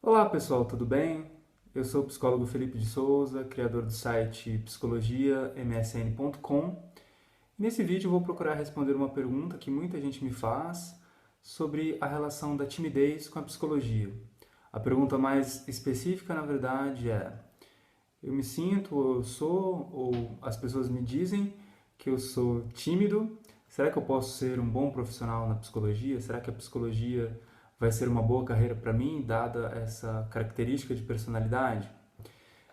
Olá pessoal, tudo bem? Eu sou o psicólogo Felipe de Souza, criador do site psicologiamsn.com. Nesse vídeo eu vou procurar responder uma pergunta que muita gente me faz sobre a relação da timidez com a psicologia. A pergunta mais específica, na verdade, é: eu me sinto, ou eu sou, ou as pessoas me dizem que eu sou tímido. Será que eu posso ser um bom profissional na psicologia? Será que a psicologia vai ser uma boa carreira para mim, dada essa característica de personalidade?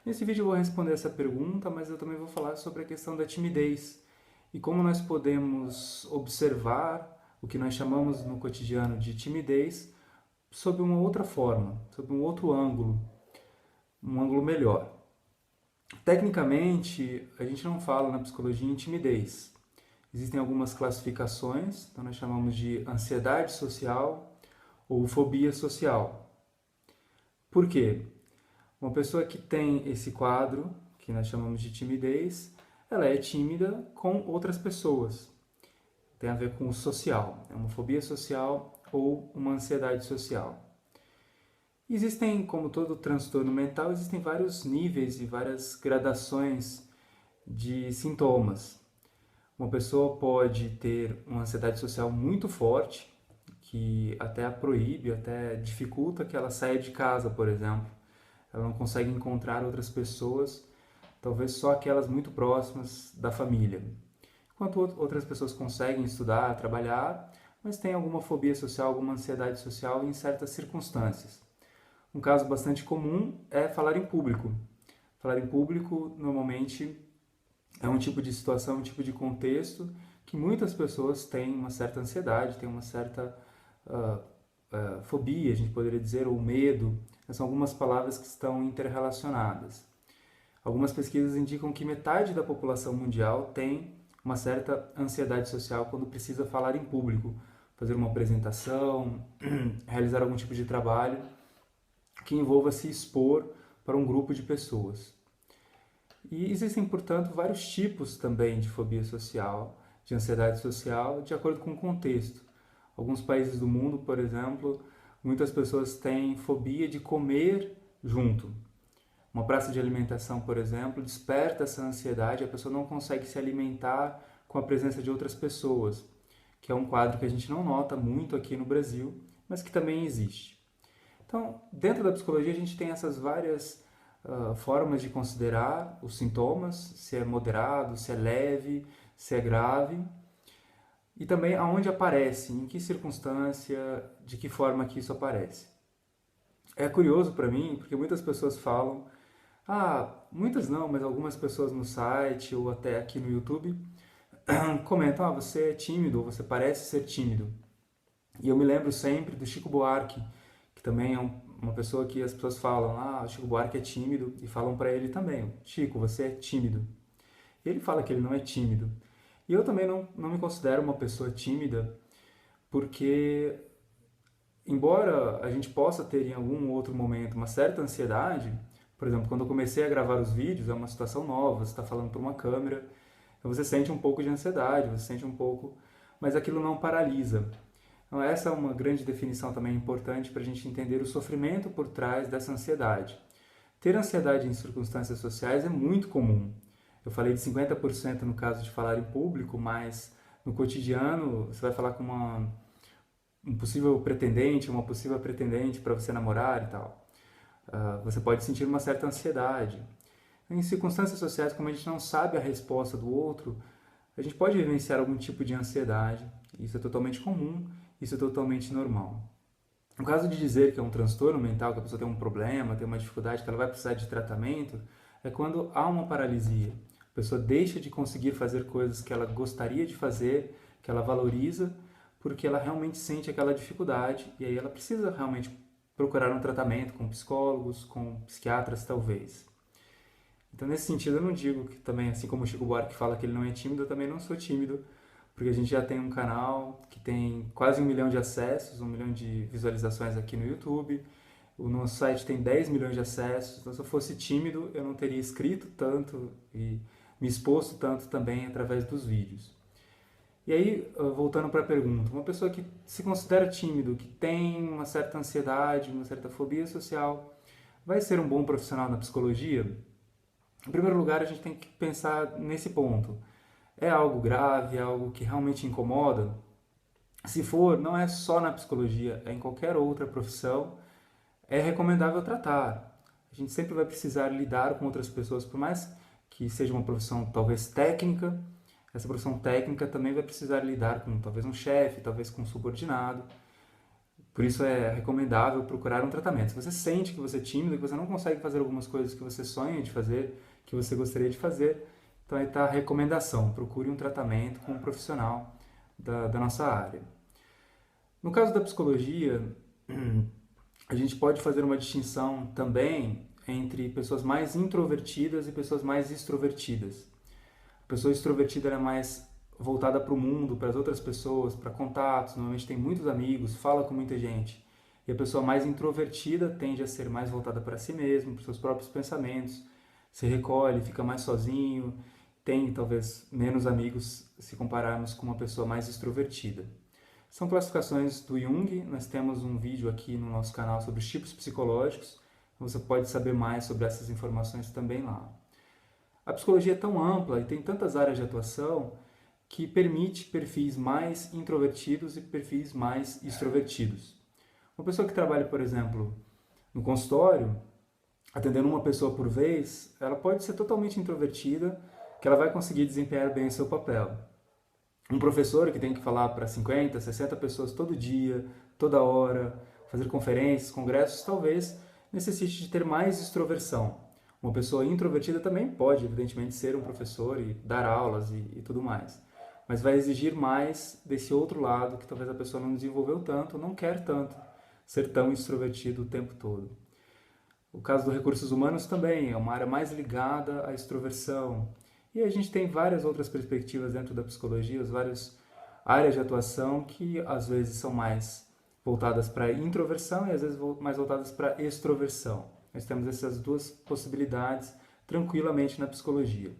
Nesse vídeo eu vou responder essa pergunta, mas eu também vou falar sobre a questão da timidez e como nós podemos observar o que nós chamamos no cotidiano de timidez sob uma outra forma, sob um outro ângulo, um ângulo melhor. Tecnicamente, a gente não fala na psicologia em timidez. Existem algumas classificações, então nós chamamos de ansiedade social ou fobia social. Por quê? Uma pessoa que tem esse quadro, que nós chamamos de timidez, ela é tímida com outras pessoas. Tem a ver com o social, é uma fobia social ou uma ansiedade social. Existem, como todo transtorno mental, existem vários níveis e várias gradações de sintomas. Uma pessoa pode ter uma ansiedade social muito forte, que até a proíbe, até dificulta que ela saia de casa, por exemplo. Ela não consegue encontrar outras pessoas, talvez só aquelas muito próximas da família. Enquanto outras pessoas conseguem estudar, trabalhar, mas têm alguma fobia social, alguma ansiedade social em certas circunstâncias. Um caso bastante comum é falar em público. Falar em público, normalmente, é um tipo de situação, um tipo de contexto que muitas pessoas têm uma certa ansiedade, têm uma certa fobia, a gente poderia dizer, ou medo. São algumas palavras que estão interrelacionadas. Algumas pesquisas indicam que metade da população mundial tem uma certa ansiedade social quando precisa falar em público, fazer uma apresentação, realizar algum tipo de trabalho que envolva se expor para um grupo de pessoas. E existem, portanto, vários tipos também de fobia social, de ansiedade social, de acordo com o contexto. Alguns países do mundo, por exemplo, muitas pessoas têm fobia de comer junto. Uma praça de alimentação, por exemplo, desperta essa ansiedade, a pessoa não consegue se alimentar com a presença de outras pessoas, que é um quadro que a gente não nota muito aqui no Brasil, mas que também existe. Então, dentro da psicologia, a gente tem essas várias formas de considerar os sintomas, se é moderado, se é leve, se é grave, e também aonde aparece, em que circunstância, de que forma que isso aparece. É curioso para mim, porque muitas pessoas falam, muitas não, mas algumas pessoas no site ou até aqui no YouTube comentam, você é tímido, ou você parece ser tímido. E eu me lembro sempre do Chico Buarque, que também é uma pessoa que as pessoas falam, o Chico Buarque é tímido, e falam para ele também, Chico, você é tímido. E ele fala que ele não é tímido. E eu também não me considero uma pessoa tímida, porque, embora a gente possa ter em algum outro momento uma certa ansiedade, por exemplo, quando eu comecei a gravar os vídeos, é uma situação nova, você está falando para uma câmera, então você sente um pouco de ansiedade, você sente um pouco, mas aquilo não paralisa. Então, essa é uma grande definição também importante para a gente entender o sofrimento por trás dessa ansiedade. Ter ansiedade em circunstâncias sociais é muito comum. Eu falei de 50% no caso de falar em público, mas no cotidiano você vai falar com um possível pretendente, uma possível pretendente para você namorar e tal. Você pode sentir uma certa ansiedade. Em circunstâncias sociais, como a gente não sabe a resposta do outro, a gente pode vivenciar algum tipo de ansiedade. Isso é totalmente comum, isso é totalmente normal. No caso de dizer que é um transtorno mental, que a pessoa tem um problema, tem uma dificuldade, que ela vai precisar de tratamento, é quando há uma paralisia. A pessoa deixa de conseguir fazer coisas que ela gostaria de fazer, que ela valoriza, porque ela realmente sente aquela dificuldade e aí ela precisa realmente procurar um tratamento com psicólogos, com psiquiatras talvez. Então, nesse sentido, eu não digo que também, assim como o Chico Buarque fala que ele não é tímido, eu também não sou tímido, porque a gente já tem um canal que tem quase 1 milhão de acessos, 1 milhão de visualizações aqui no YouTube. O nosso site tem 10 milhões de acessos, então se eu fosse tímido, eu não teria escrito tanto e me exposto tanto também através dos vídeos. E aí, voltando para a pergunta, uma pessoa que se considera tímido, que tem uma certa ansiedade, uma certa fobia social, vai ser um bom profissional na psicologia? Em primeiro lugar, a gente tem que pensar nesse ponto. É algo grave, é algo que realmente incomoda? Se for, não é só na psicologia, é em qualquer outra profissão, é recomendável tratar. A gente sempre vai precisar lidar com outras pessoas, por mais que seja uma profissão talvez técnica, essa profissão técnica também vai precisar lidar com talvez um chefe, talvez com um subordinado. Por isso é recomendável procurar um tratamento. Se você sente que você é tímido, que você não consegue fazer algumas coisas que você sonha de fazer, que você gostaria de fazer, então aí está a recomendação. Procure um tratamento com um profissional da nossa área. No caso da psicologia, a gente pode fazer uma distinção também entre pessoas mais introvertidas e pessoas mais extrovertidas. A pessoa extrovertida é mais voltada para o mundo, para as outras pessoas, para contatos, normalmente tem muitos amigos, fala com muita gente. E a pessoa mais introvertida tende a ser mais voltada para si mesmo, para seus próprios pensamentos, se recolhe, fica mais sozinho, tem talvez menos amigos se compararmos com uma pessoa mais extrovertida. São classificações do Jung, nós temos um vídeo aqui no nosso canal sobre os tipos psicológicos, você pode saber mais sobre essas informações também lá. A psicologia é tão ampla e tem tantas áreas de atuação que permite perfis mais introvertidos e perfis mais extrovertidos. Uma pessoa que trabalha, por exemplo, no consultório, atendendo uma pessoa por vez, ela pode ser totalmente introvertida, que ela vai conseguir desempenhar bem o seu papel. Um professor que tem que falar para 50, 60 pessoas todo dia, toda hora, fazer conferências, congressos, talvez necessite de ter mais extroversão. Uma pessoa introvertida também pode, evidentemente, ser um professor e dar aulas e tudo mais. Mas vai exigir mais desse outro lado que talvez a pessoa não desenvolveu tanto, não quer tanto ser tão extrovertido o tempo todo. O caso dos recursos humanos também é uma área mais ligada à extroversão. E a gente tem várias outras perspectivas dentro da psicologia, várias áreas de atuação que às vezes são mais voltadas para a introversão e às vezes mais voltadas para a extroversão. Nós temos essas duas possibilidades tranquilamente na psicologia.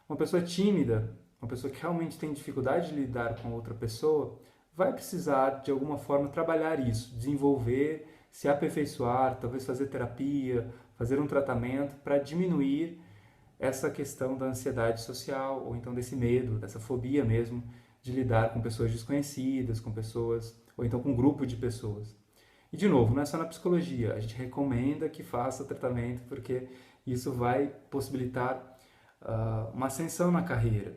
Uma pessoa tímida, uma pessoa que realmente tem dificuldade de lidar com outra pessoa, vai precisar de alguma forma trabalhar isso, desenvolver, se aperfeiçoar, talvez fazer terapia, fazer um tratamento para diminuir essa questão da ansiedade social, ou então desse medo, dessa fobia mesmo, de lidar com pessoas desconhecidas, com pessoas, ou então com um grupo de pessoas. E de novo, não é só na psicologia, a gente recomenda que faça tratamento porque isso vai possibilitar uma ascensão na carreira.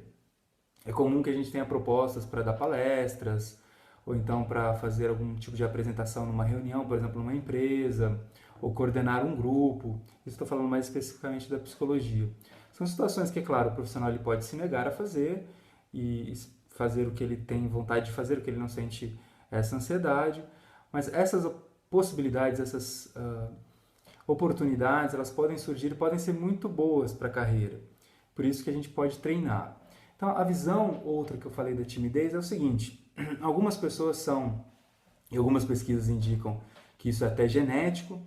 É comum que a gente tenha propostas para dar palestras, ou então para fazer algum tipo de apresentação numa reunião, por exemplo, numa empresa, ou coordenar um grupo. Isso estou falando mais especificamente da psicologia. São situações que, é claro, o profissional ele pode se negar a fazer e fazer o que ele tem vontade de fazer, o que ele não sente essa ansiedade, mas essas possibilidades, essas oportunidades, elas podem surgir e podem ser muito boas para a carreira. Por isso que a gente pode treinar. Então, a visão outra que eu falei da timidez é o seguinte: algumas pessoas são, e algumas pesquisas indicam que isso é até genético,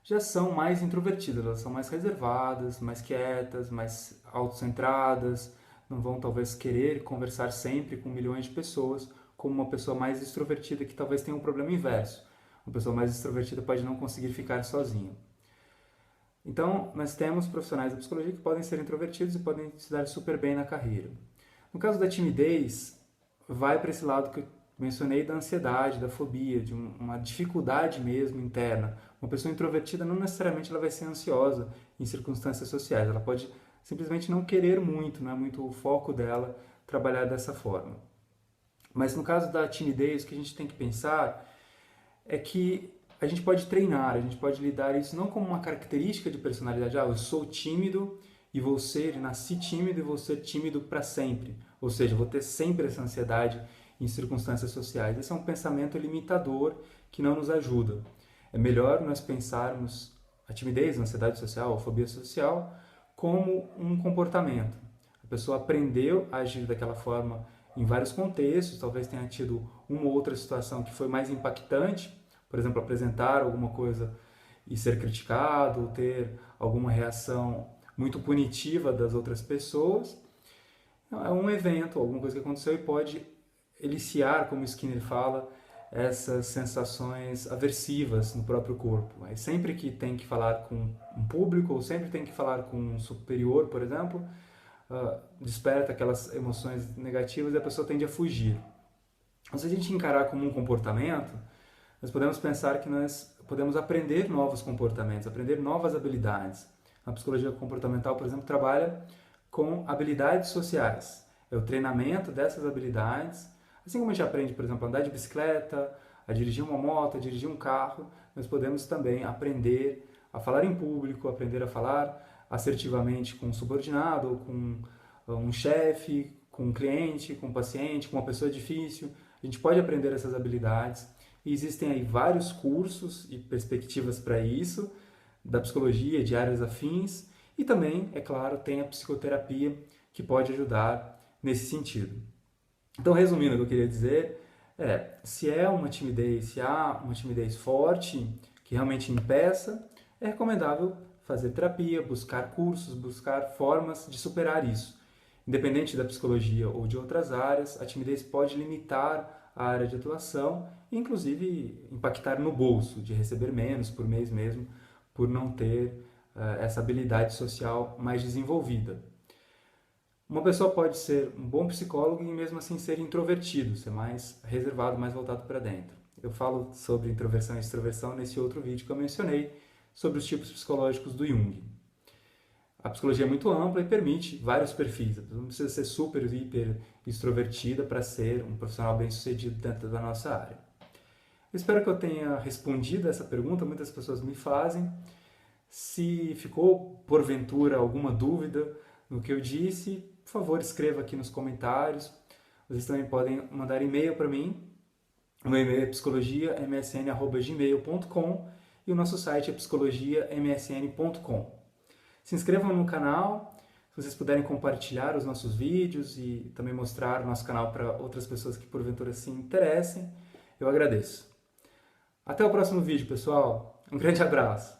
já são mais introvertidas, elas são mais reservadas, mais quietas, mais autocentradas, não vão talvez querer conversar sempre com milhões de pessoas, como uma pessoa mais extrovertida que talvez tenha um problema inverso. Uma pessoa mais extrovertida pode não conseguir ficar sozinha. Então, nós temos profissionais da psicologia que podem ser introvertidos e podem se dar super bem na carreira. No caso da timidez, vai para esse lado que eu mencionei da ansiedade, da fobia, de uma dificuldade mesmo interna. Uma pessoa introvertida não necessariamente ela vai ser ansiosa em circunstâncias sociais, ela pode simplesmente não querer muito, não é muito o foco dela trabalhar dessa forma. Mas no caso da timidez, o que a gente tem que pensar é que a gente pode treinar, a gente pode lidar isso não como uma característica de personalidade, eu sou tímido e vou ser, nasci tímido e vou ser tímido para sempre. Ou seja, vou ter sempre essa ansiedade em circunstâncias sociais. Esse é um pensamento limitador que não nos ajuda. É melhor nós pensarmos a timidez, a ansiedade social, a fobia social como um comportamento. A pessoa aprendeu a agir daquela forma em vários contextos, talvez tenha tido uma ou outra situação que foi mais impactante, por exemplo, apresentar alguma coisa e ser criticado, ou ter alguma reação muito punitiva das outras pessoas. É um evento, alguma coisa que aconteceu e pode eliciar, como Skinner fala, essas sensações aversivas no próprio corpo. Mas sempre que tem que falar com um público ou sempre tem que falar com um superior, por exemplo, desperta aquelas emoções negativas e a pessoa tende a fugir. Então, se a gente encarar como um comportamento, nós podemos pensar que nós podemos aprender novos comportamentos, aprender novas habilidades. A psicologia comportamental, por exemplo, trabalha com habilidades sociais. É o treinamento dessas habilidades. Assim como a gente aprende, por exemplo, a andar de bicicleta, a dirigir uma moto, a dirigir um carro, nós podemos também aprender a falar em público, aprender a falar assertivamente com um subordinado, ou com um chefe, com um cliente, com um paciente, com uma pessoa difícil. A gente pode aprender essas habilidades e existem aí vários cursos e perspectivas para isso, da psicologia, de áreas afins, e também, é claro, tem a psicoterapia que pode ajudar nesse sentido. Então, resumindo, o que eu queria dizer se há uma timidez forte que realmente impeça, é recomendável fazer terapia, buscar cursos, buscar formas de superar isso. Independente da psicologia ou de outras áreas, a timidez pode limitar a área de atuação e, inclusive, impactar no bolso, de receber menos por mês mesmo, por não ter essa habilidade social mais desenvolvida. Uma pessoa pode ser um bom psicólogo e mesmo assim ser introvertido, ser mais reservado, mais voltado para dentro. Eu falo sobre introversão e extroversão nesse outro vídeo que eu mencionei, sobre os tipos psicológicos do Jung. A psicologia é muito ampla e permite vários perfis. Não precisa ser super, hiper extrovertida para ser um profissional bem-sucedido dentro da nossa área. Eu espero que eu tenha respondido essa pergunta, muitas pessoas me fazem. Se ficou, porventura, alguma dúvida no que eu disse, por favor, escreva aqui nos comentários. Vocês também podem mandar e-mail para mim. O meu e-mail é psicologiamsn@gmail.com e o nosso site é psicologiamsn.com. Se inscrevam no canal, se vocês puderem compartilhar os nossos vídeos e também mostrar o nosso canal para outras pessoas que porventura se interessem, eu agradeço. Até o próximo vídeo, pessoal. Um grande abraço.